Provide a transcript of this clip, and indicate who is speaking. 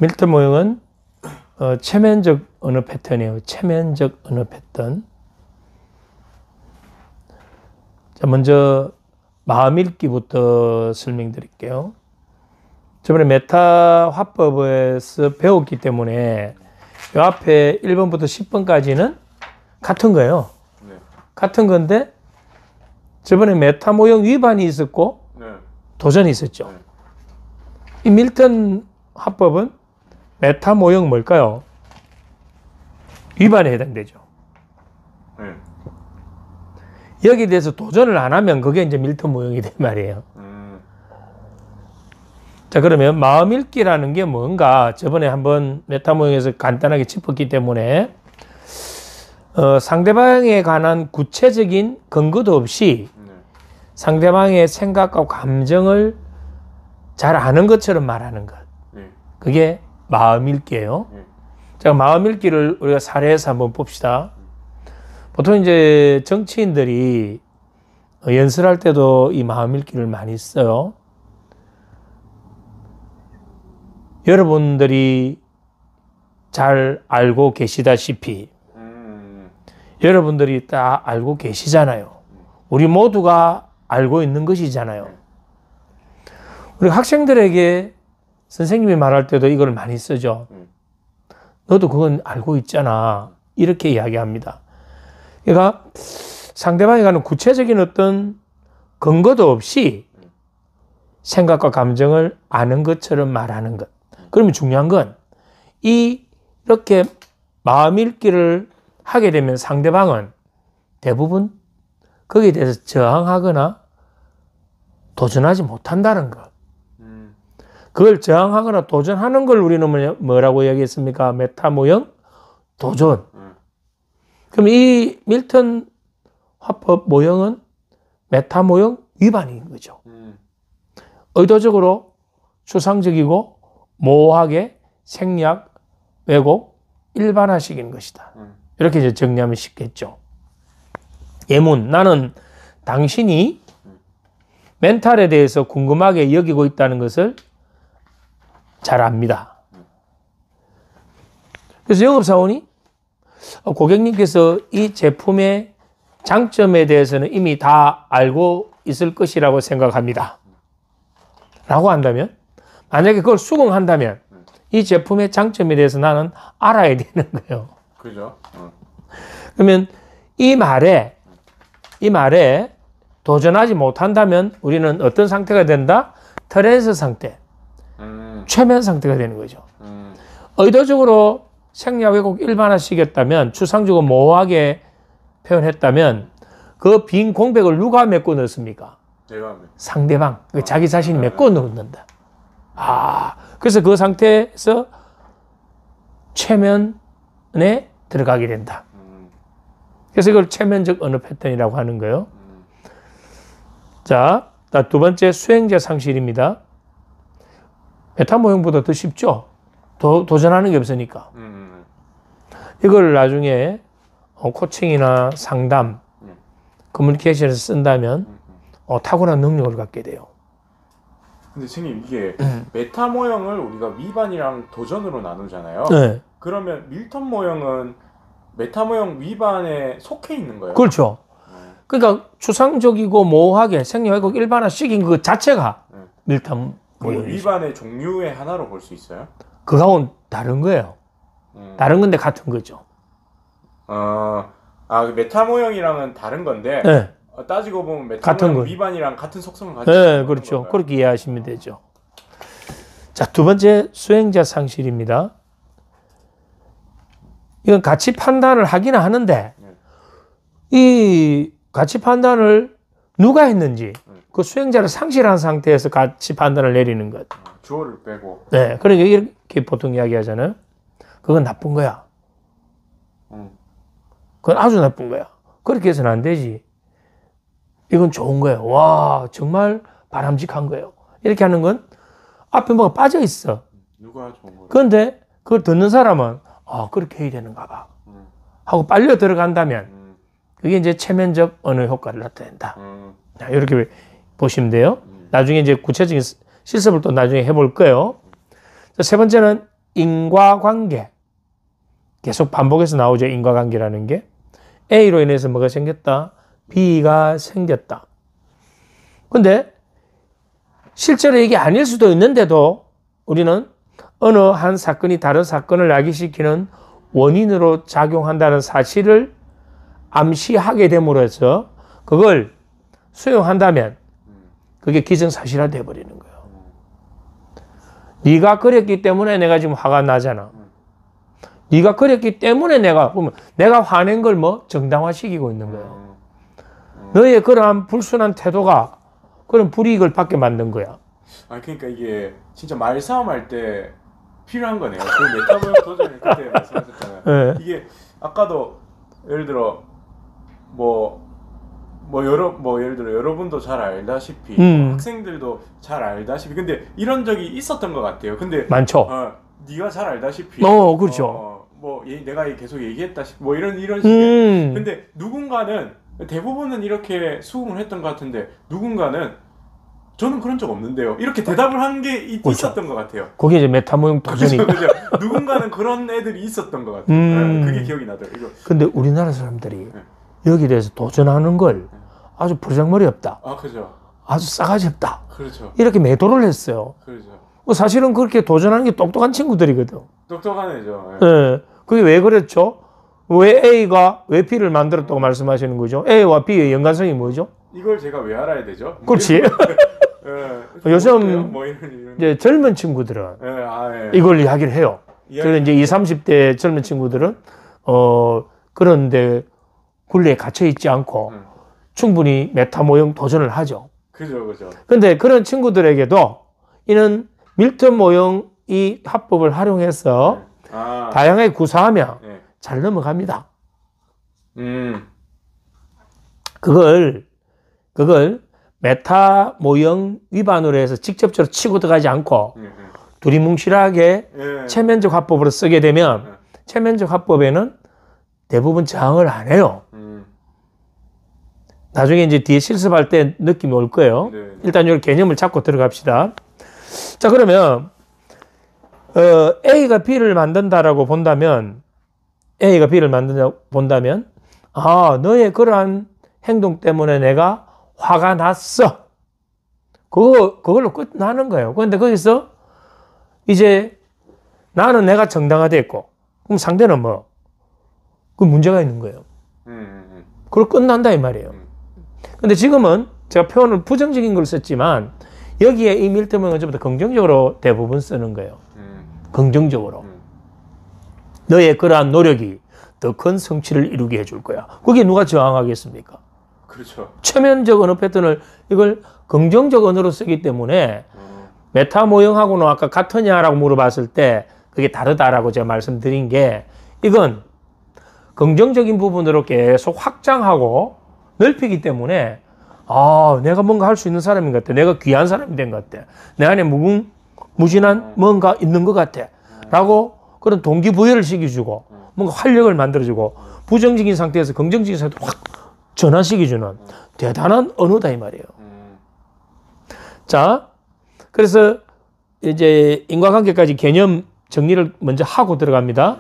Speaker 1: 밀턴 모형은 체면적 언어 패턴이에요. 체면적 언어 패턴. 자, 먼저 마음 읽기부터 설명드릴게요. 저번에 메타 화법에서 배웠기 때문에 이 앞에 1번부터 10번까지는 같은 거예요. 네. 같은 건데 저번에 메타 모형 위반이 있었고 네. 도전이 있었죠. 네. 이 밀턴 화법은 메타 모형 뭘까요? 위반에 해당되죠. 네. 여기에 대해서 도전을 안 하면 그게 이제 밀턴 모형이 된 말이에요. 자, 그러면 마음 읽기라는 게 뭔가 저번에 한번 메타 모형에서 간단하게 짚었기 때문에 상대방에 관한 구체적인 근거도 없이 상대방의 생각과 감정을 잘 아는 것처럼 말하는 것. 그게 마음 읽기예요. 자, 마음 읽기를 우리가 사례에서 한번 봅시다. 보통 이제 정치인들이 연설할 때도 이 마음 읽기를 많이 써요. 여러분들이 잘 알고 계시다시피 여러분들이 다 알고 계시잖아요. 우리 모두가 알고 있는 것이잖아요. 우리 학생들에게 선생님이 말할 때도 이걸 많이 쓰죠. 너도 그건 알고 있잖아. 이렇게 이야기합니다. 그러니까 상대방에 관한 구체적인 어떤 근거도 없이 생각과 감정을 아는 것처럼 말하는 것. 그러면 중요한 건 이렇게 마음 읽기를 하게 되면 상대방은 대부분 거기에 대해서 저항하거나 도전하지 못한다는 것. 그걸 저항하거나 도전하는 걸 우리는 뭐라고 이야기했습니까? 메타 모형 도전. 그럼 이 밀턴 화법 모형은 메타 모형 위반인 거죠. 의도적으로 추상적이고 모호하게 생략, 왜곡, 일반화시키는 것이다. 이렇게 이제 정리하면 쉽겠죠. 예문, 나는 당신이 멘탈에 대해서 궁금하게 여기고 있다는 것을 잘 압니다. 그래서 영업사원이 고객님께서 이 제품의 장점에 대해서는 이미 다 알고 있을 것이라고 생각합니다. 라고 한다면, 만약에 그걸 수긍한다면 이 제품의 장점에 대해서 나는 알아야 되는 거예요.
Speaker 2: 그죠?
Speaker 1: 그러면 이 말에 도전하지 못한다면 우리는 어떤 상태가 된다? 트랜스 상태, 최면 상태가 되는 거죠. 의도적으로 생략, 왜곡, 일반화시켰다면, 추상적으로 모호하게 표현했다면 그 빈 공백을 누가 메꿔 넣습니까? 상대방, 자기 자신이 메꿔 넣는다. 그래서 그 상태에서 최면에 들어가게 된다. 그래서 이걸 체면적 언어 패턴이라고 하는 거예요. 자, 두 번째 수행자 상실입니다. 메타 모형보다 더 쉽죠? 도전하는 게 없으니까. 이걸 나중에 코칭이나 상담, 커뮤니케이션에서 쓴다면 탁월한 능력을 갖게 돼요.
Speaker 2: 근데 선생님, 이게 메타 모형을 우리가 위반이랑 도전으로 나누잖아요.
Speaker 1: 네.
Speaker 2: 그러면 밀턴 모형은 메타 모형 위반에 속해 있는 거예요?
Speaker 1: 그렇죠. 그러니까 추상적이고 모호하게 생략, 왜곡, 일반화시킨 그 자체가 밀턴 모형이죠.
Speaker 2: 위반의 종류의 하나로 볼 수 있어요?
Speaker 1: 그거하고는 다른 거예요. 다른 건데 같은 거죠.
Speaker 2: 메타 모형이랑은 다른 건데
Speaker 1: 네.
Speaker 2: 따지고 보면 메타
Speaker 1: 같은
Speaker 2: 모형
Speaker 1: 거.
Speaker 2: 위반이랑 같은 속성을 가지고
Speaker 1: 네, 그렇죠. 건가요? 그렇게 이해하시면 되죠. 자, 두 번째 수행자 상실입니다. 이건 가치 판단을 하기는 하는데 이 가치 판단을 누가 했는지 그 수행자를 상실한 상태에서 가치 판단을 내리는 것.
Speaker 2: 주어를 빼고.
Speaker 1: 네, 그러니까 이렇게 보통 이야기하잖아요. 그건 나쁜 거야. 그건 아주 나쁜 거야. 그렇게 해서는 안 되지. 이건 좋은 거예요. 와, 정말 바람직한 거예요. 이렇게 하는 건 앞에 뭐가 빠져 있어.
Speaker 2: 누가 좋은 거예요?
Speaker 1: 그런데 그걸 듣는 사람은 그렇게 해야 되는가 봐. 하고 빨려 들어간다면 그게 이제 체면적 언어 효과를 나타낸다. 이렇게 보시면 돼요. 나중에 이제 구체적인 실습을 또 나중에 해볼 거예요. 세 번째는 인과관계. 계속 반복해서 나오죠. 인과관계라는 게. A로 인해서 뭐가 생겼다? B가 생겼다. 근데 실제로 이게 아닐 수도 있는데도 우리는 어느 한 사건이 다른 사건을 야기시키는 원인으로 작용한다는 사실을 암시하게 됨으로써 그걸 수용한다면 그게 기정사실화 돼버리는 거예요. 네가 그랬기 때문에 내가 지금 화가 나잖아. 네가 그랬기 때문에 그러면 내가 화낸 걸 뭐 정당화시키고 있는 거예요. 너의 그러한 불순한 태도가 그런 불이익을 받게 만든 거야.
Speaker 2: 아 그러니까 이게 진짜 말싸움할 때 필요한 거네요. 그 메타모형 도전을 그때 말씀하셨잖아요.
Speaker 1: 네.
Speaker 2: 이게 아까도 예를 들어 예를 들어 여러분도 잘 알다시피 학생들도 잘 알다시피 근데 이런 적이 있었던 것 같아요. 근데
Speaker 1: 많죠.
Speaker 2: 네가 잘 알다시피
Speaker 1: 그렇죠.
Speaker 2: 내가 계속 얘기했다시피 이런 식의 근데 누군가는 대부분은 이렇게 수긍을 했던 것 같은데 누군가는 저는 그런 적 없는데요. 이렇게 대답을 한 게
Speaker 1: 그렇죠.
Speaker 2: 있었던 것 같아요.
Speaker 1: 그게 이제 메타모형 도전이.
Speaker 2: 그죠. 누군가는 그런 애들이 있었던 것 같아요. 네, 그게 기억이 나더라고요.
Speaker 1: 근데 우리나라 사람들이 여기에 대해서 도전하는 걸 아주 버르장머리 없다.
Speaker 2: 아, 그죠.
Speaker 1: 아주 싸가지 없다.
Speaker 2: 그렇죠.
Speaker 1: 이렇게 매도를 했어요.
Speaker 2: 그렇죠.
Speaker 1: 사실은 그렇게 도전하는 게 똑똑한 친구들이거든.
Speaker 2: 똑똑한 애죠.
Speaker 1: 예. 그게 왜 그랬죠? 왜 A가 왜 B를 만들었다고 말씀하시는 거죠? A와 B의 연관성이 뭐죠?
Speaker 2: 이걸 제가 왜 알아야 되죠?
Speaker 1: 그렇지. 요즘 이제 젊은 친구들은 이걸 이야기를 해요. 그래서 이제 20, 30대 젊은 친구들은 그런데 굴레에 갇혀 있지 않고 충분히 메타 모형 도전을 하죠.
Speaker 2: 그죠.
Speaker 1: 근데 그런 친구들에게도 이는 밀턴 모형 이 합법을 활용해서 다양하게 구사하면 잘 넘어갑니다. 그걸 메타 모형 위반으로 해서 직접적으로 치고 들어가지 않고 두리뭉실하게 체면적 화법으로 쓰게 되면 체면적 화법에는 대부분 저항을 안 해요. 나중에 이제 뒤에 실습할 때 느낌이 올 거예요. 일단 이 개념을 잡고 들어갑시다. 자, 그러면 A가 B를 만든다라고 본다면 너의 그러한 행동 때문에 내가 화가 났어. 그걸로 끝나는 거예요. 그런데 거기서 이제 나는 내가 정당화됐고 그럼 상대는 그 문제가 있는 거예요. 그걸 끝난다 이 말이에요. 근데 지금은 제가 표현을 부정적인 걸 썼지만 여기에 이 밀트모형은 좀 더 긍정적으로 대부분 쓰는 거예요. 긍정적으로. 너의 그러한 노력이 더 큰 성취를 이루게 해줄 거야. 그게 누가 저항하겠습니까?
Speaker 2: 그렇죠.
Speaker 1: 최면적 언어 패턴을 이걸 긍정적 언어로 쓰기 때문에 메타 모형하고는 아까 같으냐라고 물어봤을 때 그게 다르다라고 제가 말씀드린 게 이건 긍정적인 부분으로 계속 확장하고 넓히기 때문에 내가 뭔가 할 수 있는 사람인 것 같아. 내가 귀한 사람이 된 것 같아. 내 안에 무진한 뭔가 있는 것 같아. 라고 그런 동기부여를 시켜주고 뭔가 활력을 만들어주고 부정적인 상태에서 긍정적인 상태로 확 전환시켜주는 대단한 언어다 이 말이에요. 자, 그래서 이제 인과관계까지 개념 정리를 먼저 하고 들어갑니다.